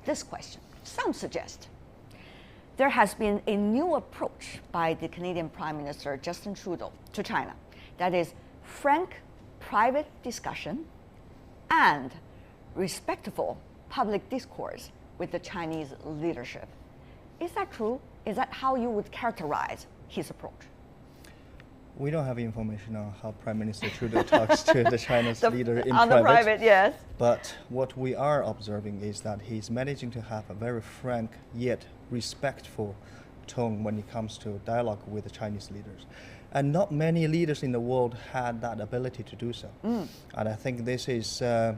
this question. Some suggest there has been a new approach by the Canadian Prime Minister Justin Trudeau to China. That is frank private discussion and respectful public discourse with the Chinese leadership. Is that true? Is that how you would characterize his approach? We don't have information on how Prime Minister Trudeau talks to the Chinese leader in on private. The private, yes. But what we are observing is that he's managing to have a very frank yet respectful tone when it comes to dialogue with the Chinese leaders. And not many leaders in the world had that ability to do so. And I think this is a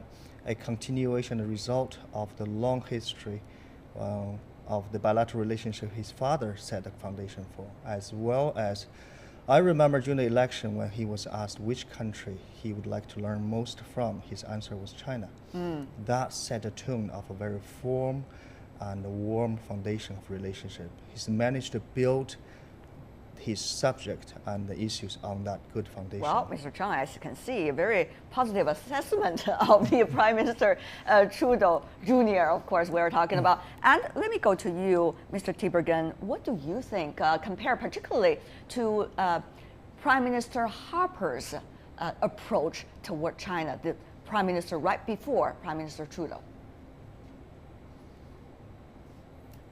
continuation, a result of the long history of the bilateral relationship his father set the foundation for, as well as I remember during the election when he was asked which country he would like to learn most from, his answer was China. That set a tone of a very firm and a warm foundation of relationship. He's managed to build his subject and the issues on that good foundation. Well, Mr. Cheng, as you can see, a very positive assessment of the Prime Minister Trudeau Jr., of course, we're talking about. And let me go to you, Mr. Tiberghien. What do you think, compared particularly to Prime Minister Harper's approach toward China, the Prime Minister right before Prime Minister Trudeau?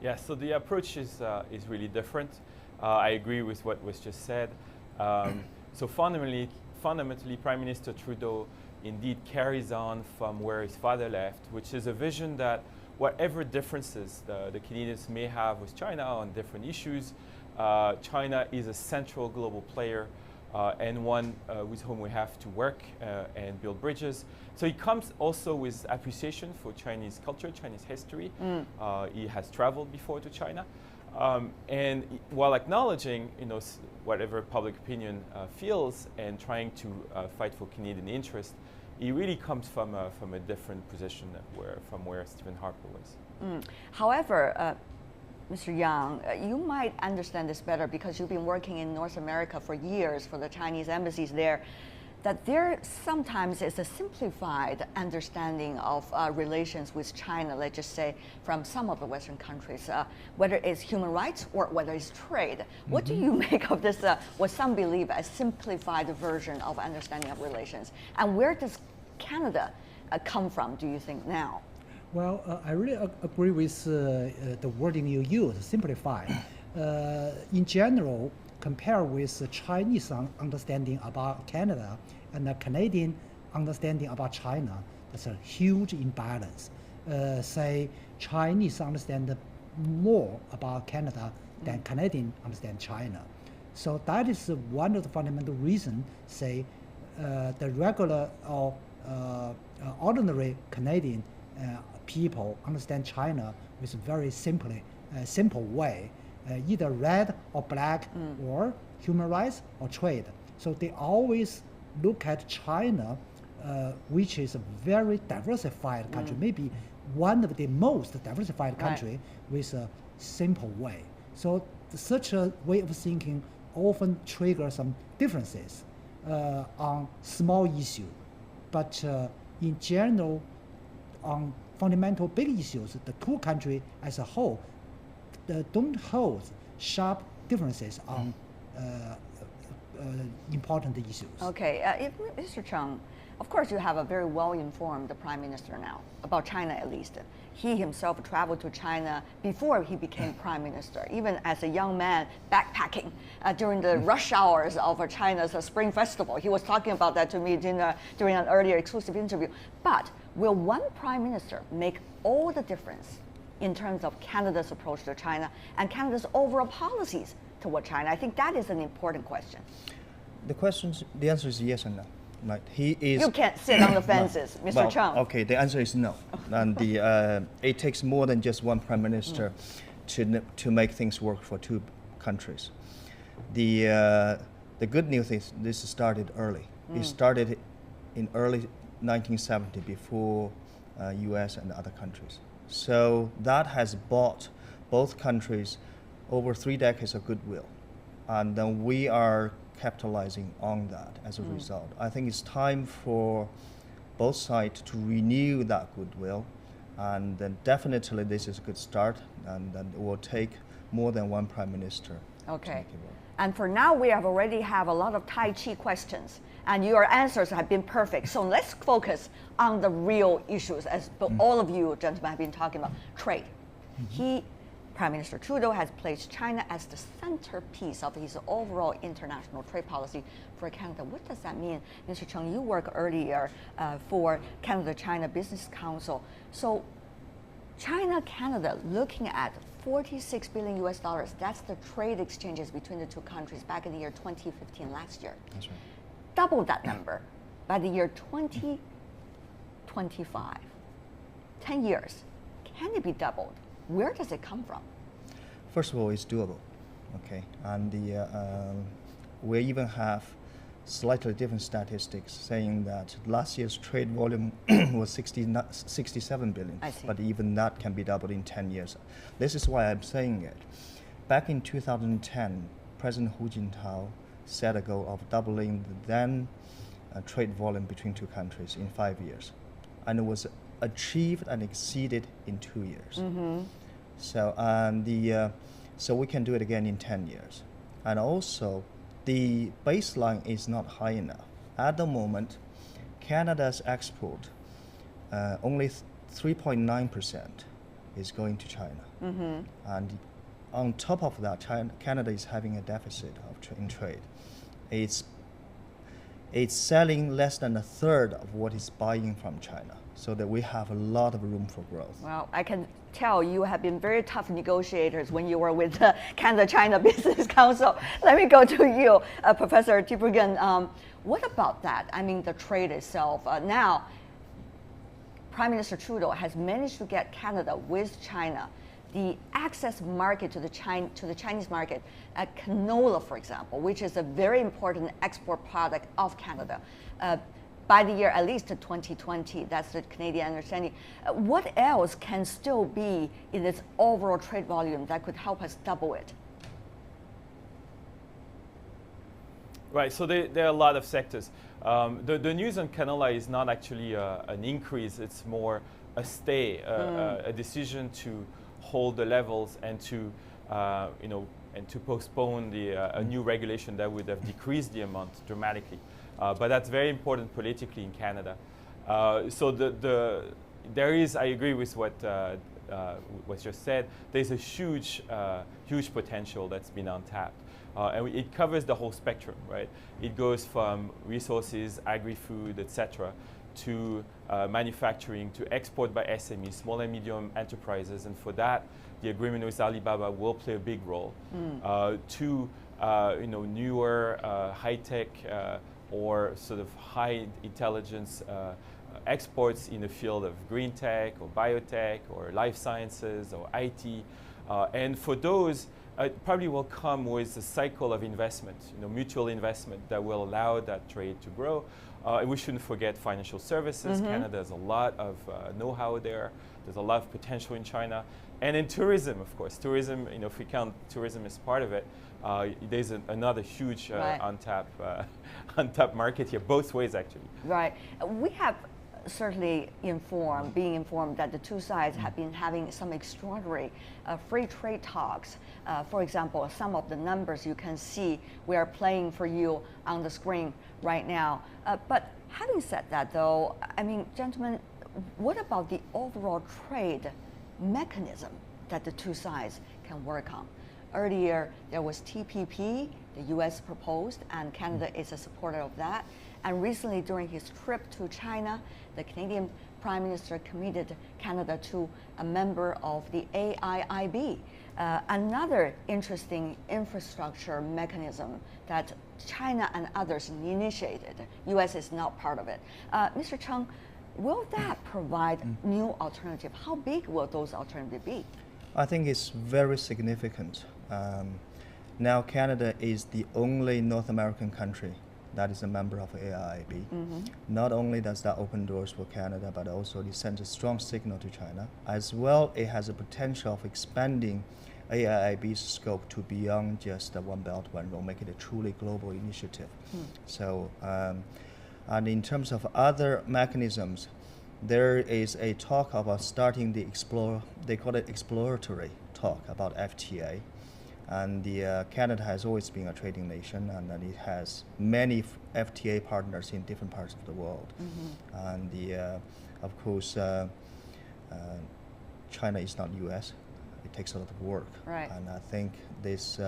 Yeah, so the approach is really different. I agree with what was just said. So fundamentally, Prime Minister Trudeau indeed carries on from where his father left, which is a vision that whatever differences the Canadians may have with China on different issues, China is a central global player and one with whom we have to work and build bridges. So he comes also with appreciation for Chinese culture, Chinese history. He has traveled before to China. And while acknowledging, whatever public opinion feels and trying to fight for Canadian interest, he really comes from a different position from where Stephen Harper was. However, Mr. Yang, you might understand this better because you've been working in North America for years for the Chinese embassies there, that there sometimes is a simplified understanding of relations with China, let's just say, from some of the Western countries, whether it's human rights or whether it's trade. What do you make of this, what some believe a simplified version of understanding of relations? And where does Canada come from, do you think, now? Well, I really agree with the wording you use, simplify. In general, compared with the Chinese understanding about Canada and the Canadian understanding about China, there's a huge imbalance. Say, Chinese understand more about Canada than Canadian understand China. So that is one of the fundamental reasons, say, the regular or ordinary Canadian people understand China with a very simple way. Either red or black or human rights or trade. So they always look at China, which is a very diversified country, maybe one of the most diversified country with a simple way. So such a way of thinking often triggers some differences on small issue. But in general, on fundamental big issues, the two countries as a whole don't hold sharp differences on important issues. Okay, Mr. Cheng, of course you have a very well-informed Prime Minister now, about China at least. He himself traveled to China before he became Prime Minister, even as a young man backpacking during the rush hours of China's Spring Festival. He was talking about that to me during an earlier exclusive interview. But will one Prime Minister make all the difference in terms of Canada's approach to China and Canada's overall policies toward China? I think that is an important question. The answer is yes and no. Right. He is. You can't sit on the fences, Mr. Well, Cheng. okay, the answer is no. And it takes more than just one Prime Minister to make things work for two countries. The good news is this started early. It started in early 1970 before US and other countries. So that has bought both countries over 3 decades of goodwill. And then we are capitalizing on that as a result. I think it's time for both sides to renew that goodwill And then definitely this is a good start, and then it will take more than one prime minister. Okay. To make it work. And for now, we have already have a lot of Tai Chi questions, and your answers have been perfect. So let's focus on the real issues, as all of you gentlemen have been talking about, trade. Prime Minister Trudeau has placed China as the centerpiece of his overall international trade policy for Canada. What does that mean? Mr. Cheng, you worked earlier for Canada-China Business Council. So China-Canada looking at 46 billion US dollars. That's the trade exchanges between the two countries back in the year 2015, last year. That's right. Double that number by the year 2025. 10 years. Can it be doubled? Where does it come from? First of all, it's doable, okay? And we even have slightly different statistics saying that last year's trade volume was 67 billion. I see. But even that can be doubled in 10 years. This is why I'm saying it. Back in 2010, President Hu Jintao set a goal of doubling the then trade volume between two countries in 5 years. And it was achieved and exceeded in 2 years. So so we can do it again in 10 years. And also, the baseline is not high enough. At the moment, Canada's export, only 3.9% is going to China. And on top of that, Canada is having a deficit in trade. It's selling less than a third of what it's buying from China, so that we have a lot of room for growth. Well, I can tell you have been very tough negotiators when you were with the Canada-China Business Council. Let me go to you, Professor Tiberghien. What about that? I mean, the trade itself. Now, Prime Minister Trudeau has managed to get Canada with China the access market to the Chinese market, canola, for example, which is a very important export product of Canada. By the year at least 2020, that's the Canadian understanding. What else can still be in this overall trade volume that could help us double it? Right, so there are a lot of sectors. The news on canola is not actually an increase, it's more a stay, a decision to hold the levels and to, and to postpone a new regulation that would have decreased the amount dramatically. But that's very important politically in Canada. So there is, I agree with what was just said, there's a huge potential that's been untapped. And it covers the whole spectrum, right? It goes from resources, agri-food, etc., to manufacturing, to export by SMEs, small and medium enterprises, and for that, the agreement with Alibaba will play a big role. To newer high-tech or sort of high intelligence exports in the field of green tech or biotech or life sciences or IT, and for those, it probably will come with a cycle of investment, mutual investment that will allow that trade to grow. And we shouldn't forget financial services. Canada has a lot of know-how there. There's a lot of potential in China. And in tourism, of course. Tourism, if we count tourism as part of it, there's another huge untapped market here, both ways actually. Right. We have certainly being informed that the two sides have been having some extraordinary free trade talks. For example, some of the numbers you can see we are playing for you on the screen right now. But having said that, though, I mean, gentlemen, what about the overall trade mechanism that the two sides can work on? Earlier, there was TPP, the US proposed, and Canada is a supporter of that. And recently, during his trip to China, the Canadian Prime Minister committed Canada to a member of the AIIB, another interesting infrastructure mechanism that China and others initiated. US is not part of it. Mr. Cheng, will that provide new alternative? How big will those alternatives be? I think it's very significant. Now Canada is the only North American country that is a member of AIIB. Not only does that open doors for Canada, but also it sends a strong signal to China. As well, it has a potential of expanding AIIB's scope to beyond just the One Belt, One Road, make it a truly global initiative. So, and in terms of other mechanisms, there is a talk about starting they call it exploratory talk about FTA. And Canada has always been a trading nation, and then it has many FTA partners in different parts of the world. And of course, China is not U.S. It takes a lot of work. Right. And I think this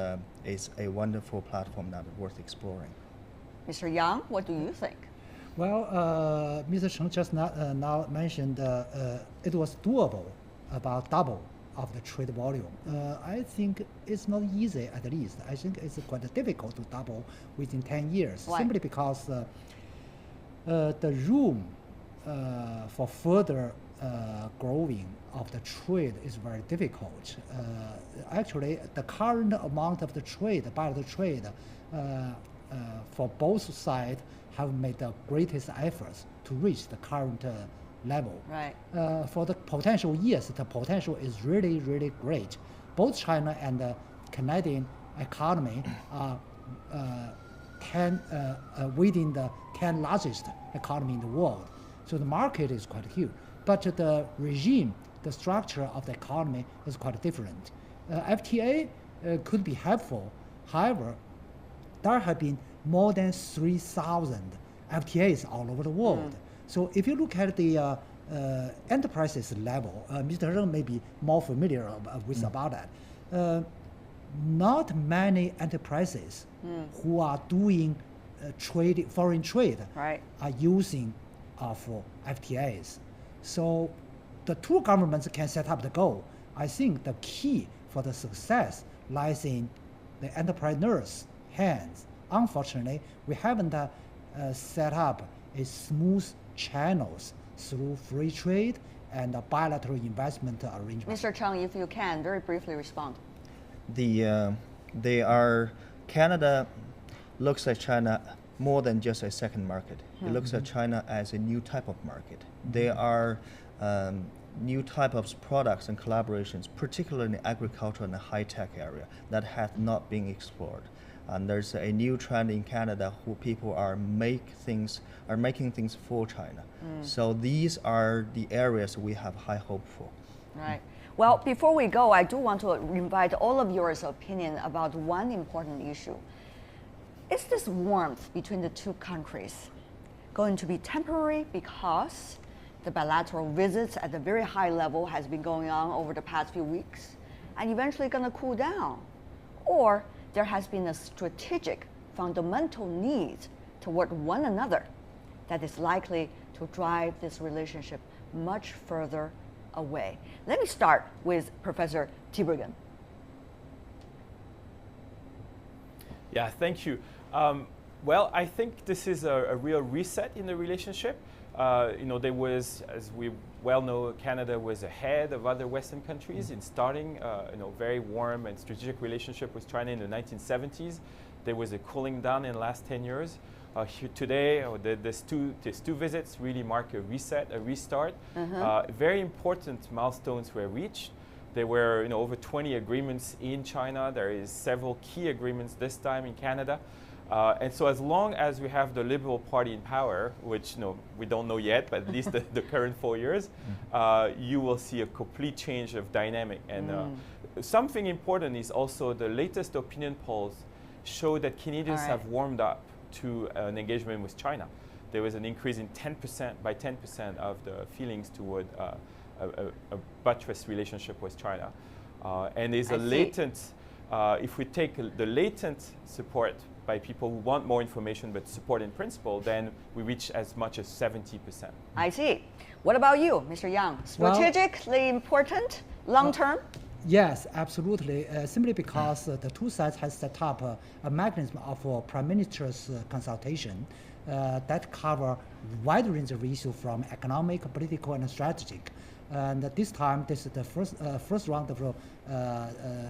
is a wonderful platform that is worth exploring. Mr. Yang, what do you think? Well, Mr. Cheng just now mentioned it was doable, about double of the trade volume. I think it's not easy, at least. I think it's quite difficult to double within 10 years. Why? Simply because the room for further growing of the trade is very difficult. Actually, the current amount of the trade, bilateral trade, for both sides have made the greatest efforts to reach the current level. Right. For the potential, yes, the potential is really, really great. Both China and the Canadian economy are within the 10 largest economy in the world. So the market is quite huge. But the regime, the structure of the economy is quite different. FTA could be helpful. However, there have been more than 3,000 FTAs all over the world. So if you look at the enterprises level, Mr. Ren may be more familiar with about that. Not many enterprises who are doing foreign trade Right. are using for FTAs. So the two governments can set up the goal. I think the key for the success lies in the entrepreneurs' hands. Unfortunately, we haven't set up a smooth channels through free trade and bilateral investment arrangements. Mr. Cheng, if you can, very briefly respond. Canada looks at China more than just a second market. It looks at China as a new type of market. There are new type of products and collaborations, particularly in the agriculture and the high-tech area, that have not been explored. And there's a new trend in Canada who people are making things for China. So these are the areas we have high hope for. Right. Well, before we go, I do want to invite all of yours opinion about one important issue. Is this warmth between the two countries going to be temporary because the bilateral visits at a very high level has been going on over the past few weeks and eventually going to cool down? Or there has been a strategic, fundamental need toward one another that is likely to drive this relationship much further away? Let me start with Professor Tiberghien. Yeah, thank you. Well, I think this is a real reset in the relationship. There was, as we well know, Canada was ahead of other Western countries in starting, very warm and strategic relationship with China in the 1970s. There was a cooling down in the last 10 years. Here today, these two visits really mark a reset, a restart. Very important milestones were reached. There were over 20 agreements in China. There is several key agreements this time in Canada. And so as long as we have the Liberal Party in power, which we don't know yet, but at least the current 4 years, you will see a complete change of dynamic. And something important is also the latest opinion polls show that Canadians have warmed up to an engagement with China. There was an increase in 10% of the feelings toward a buttressed relationship with China. And there's a latent, if we take the latent support by people who want more information but support in principle, then we reach as much as 70%. I see. What about you, Mr. Yang? Strategically important, long term? Yes, absolutely. Simply because the two sides have set up a mechanism of Prime Minister's consultation that cover wide range of issues from economic, political, and strategic. And this time, this is the first round of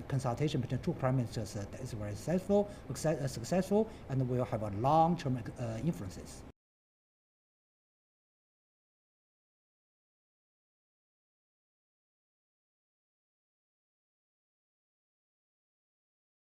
consultation between two prime ministers that is very successful, and will have a long-term influences.